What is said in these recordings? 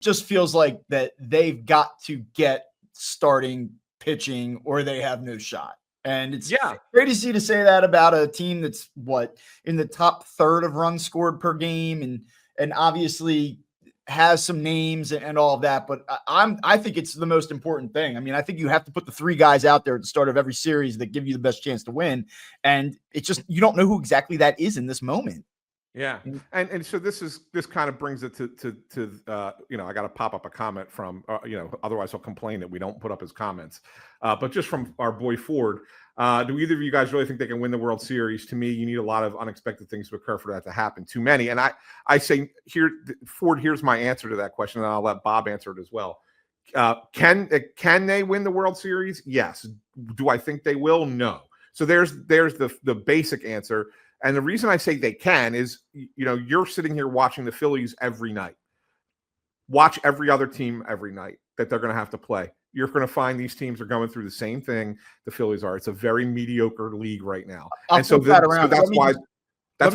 just feels like that they've got to get starting pitching or they have no shot. And it's crazy to say that about a team that's in the top third of runs scored per game and obviously has some names and all of that. But I think it's the most important thing. I mean, I think you have to put the 3 guys out there at the start of every series that give you the best chance to win. And it's just, you don't know who exactly that is in this moment. Yeah. And so this kind of brings it to I got to pop up a comment from, otherwise I'll complain that we don't put up his comments. But just from our boy Ford, do either of you guys really think they can win the World Series? To me, you need a lot of unexpected things to occur for that to happen. Too many. And I say here, Ford, here's my answer to that question. And I'll let Bob answer it as well. Can they win the World Series? Yes. Do I think they will? No. So there's the basic answer. And the reason I say they can is, you're sitting here watching the Phillies every night. Watch every other team every night that they're going to have to play. You're going to find these teams are going through the same thing the Phillies are. It's a very mediocre league right now. And so that's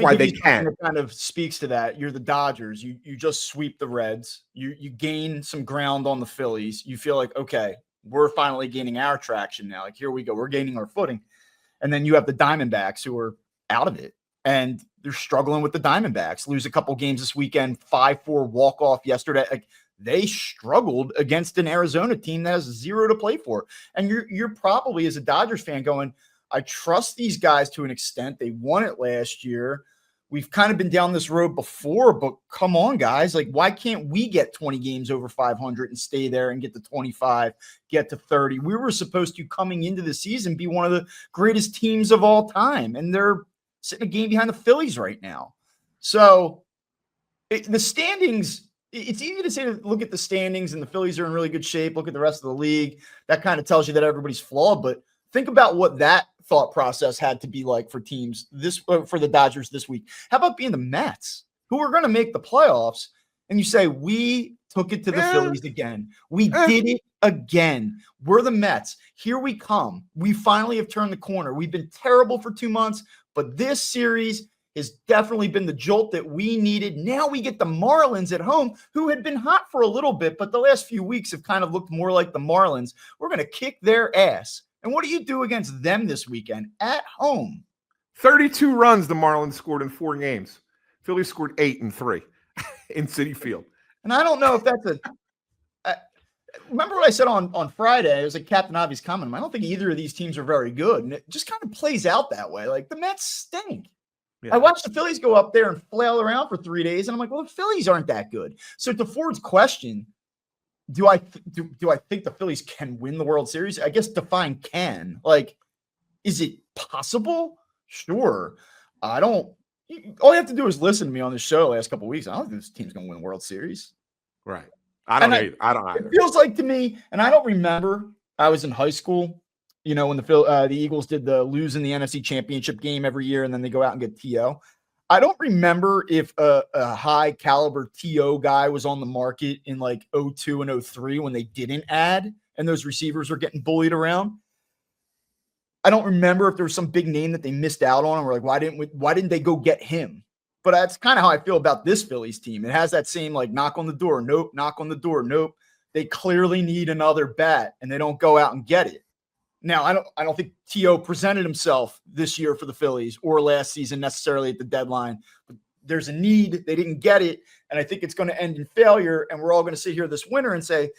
why they can. It kind of speaks to that. You're the Dodgers. You just sweep the Reds. You gain some ground on the Phillies. You feel like, okay, we're finally gaining our traction now. Like, here we go. We're gaining our footing. And then you have the Diamondbacks who are out of it, and they're struggling with the Diamondbacks. Lose a couple games this weekend, 5-4 walk-off yesterday. Like, they struggled against an Arizona team that has 0 to play for. And you're probably, as a Dodgers fan, going, I trust these guys to an extent. They won it last year. We've kind of been down this road before, but come on, guys. Like, why can't we get 20 games over 500 and stay there and get to 25, get to 30? We were supposed to, coming into the season, be one of the greatest teams of all time, and they're sitting a game behind the Phillies right now. So the standings, it's easy to say, look at the standings and the Phillies are in really good shape. Look at the rest of the league. That kind of tells you that everybody's flawed, but think about what that thought process had to be like for teams for the Dodgers this week. How about being the Mets, who are going to make the playoffs? And you say, we took it to the Phillies again. We did it again. We're the Mets. Here we come. We finally have turned the corner. We've been terrible for 2 months, but this series has definitely been the jolt that we needed. Now we get the Marlins at home, who had been hot for a little bit, but the last few weeks have kind of looked more like the Marlins. We're going to kick their ass. And what do you do against them this weekend at home? 32 runs the Marlins scored in 4 games. Phillies scored 8 in 3 in Citi Field. And I don't know if that's remember what I said on Friday? It was like Captain Obvious comment. I don't think either of these teams are very good. And it just kind of plays out that way. Like, the Mets stink. Yeah. I watched the Phillies go up there and flail around for 3 days. And I'm like, well, the Phillies aren't that good. So to Ford's question, do I think the Phillies can win the World Series? I guess define can. Like, is it possible? Sure. All you have to do is listen to me on this show the last couple of weeks. I don't think this team's going to win the World Series. Right. I don't either. It feels like to me, and I don't remember, I was in high school, when the Eagles did the lose in the NFC Championship game every year, and then they go out and get T.O. I don't remember if a high caliber TO guy was on the market in like 02 and 03 when they didn't add and those receivers were getting bullied around. I don't remember if there was some big name that they missed out on and we're like, why didn't they go get him? But that's kind of how I feel about this Phillies team. It has that same like knock on the door. Nope. Knock on the door. Nope. They clearly need another bat and they don't go out and get it. Now, I don't think T.O. presented himself this year for the Phillies or last season necessarily at the deadline. But there's a need. They didn't get it. And I think it's going to end in failure. And we're all going to sit here this winter and say,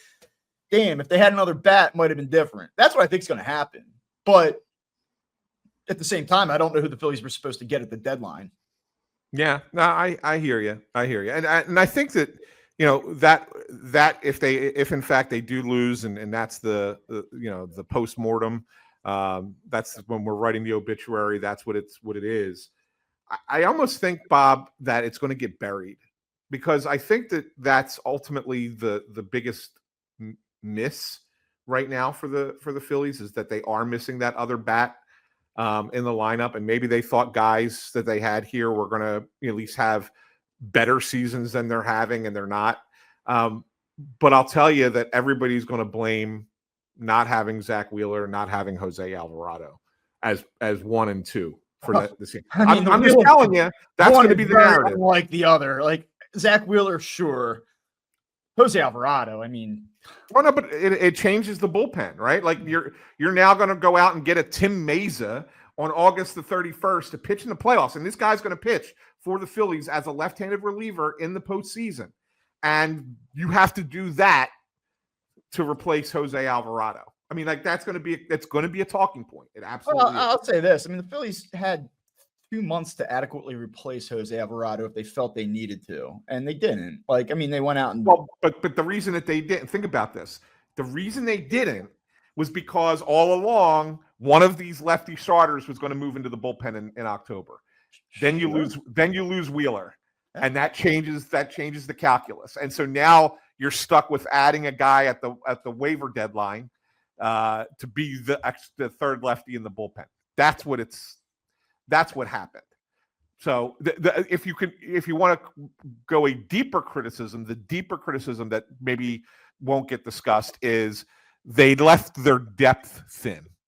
damn, if they had another bat, it might have been different. That's what I think is going to happen. But at the same time, I don't know who the Phillies were supposed to get at the deadline. Yeah, no, I hear you. And I think that, that if in fact they do lose and that's the postmortem, that's when we're writing the obituary. That's what it is. I almost think, Bob, that it's going to get buried because I think that that's ultimately the biggest miss right now for the Phillies is that they are missing that other bat in the lineup. And maybe they thought guys that they had here were going to at least have better seasons than they're having, and they're not. But I'll tell you that everybody's going to blame not having Zach Wheeler, not having Jose Alvarado as 1 and 2 for the season. I'm just telling you, that's going to be the narrative. Like the other, like Zach Wheeler, sure. Jose Alvarado, I mean, well, no, but it changes the bullpen, right? Like you're now going to go out and get a Tim Mesa on August the 31st to pitch in the playoffs, and this guy's going to pitch for the Phillies as a left-handed reliever in the postseason, and you have to do that to replace Jose Alvarado. I mean, like that's going to be a talking point. It absolutely. Well, I'll say this. I mean, the Phillies had 2 months to adequately replace Jose Alvarado if they felt they needed to, and they didn't. Like, I mean, they went out and but the reason that they didn't, think about this. The reason they didn't was because all along one of these lefty starters was going to move into the bullpen in October. Then you lose Wheeler, and that changes the calculus. And so now you're stuck with adding a guy at the waiver deadline to be the third lefty in the bullpen. That's what happened. So if you want to go a deeper criticism, the deeper criticism that maybe won't get discussed is they left their depth thin.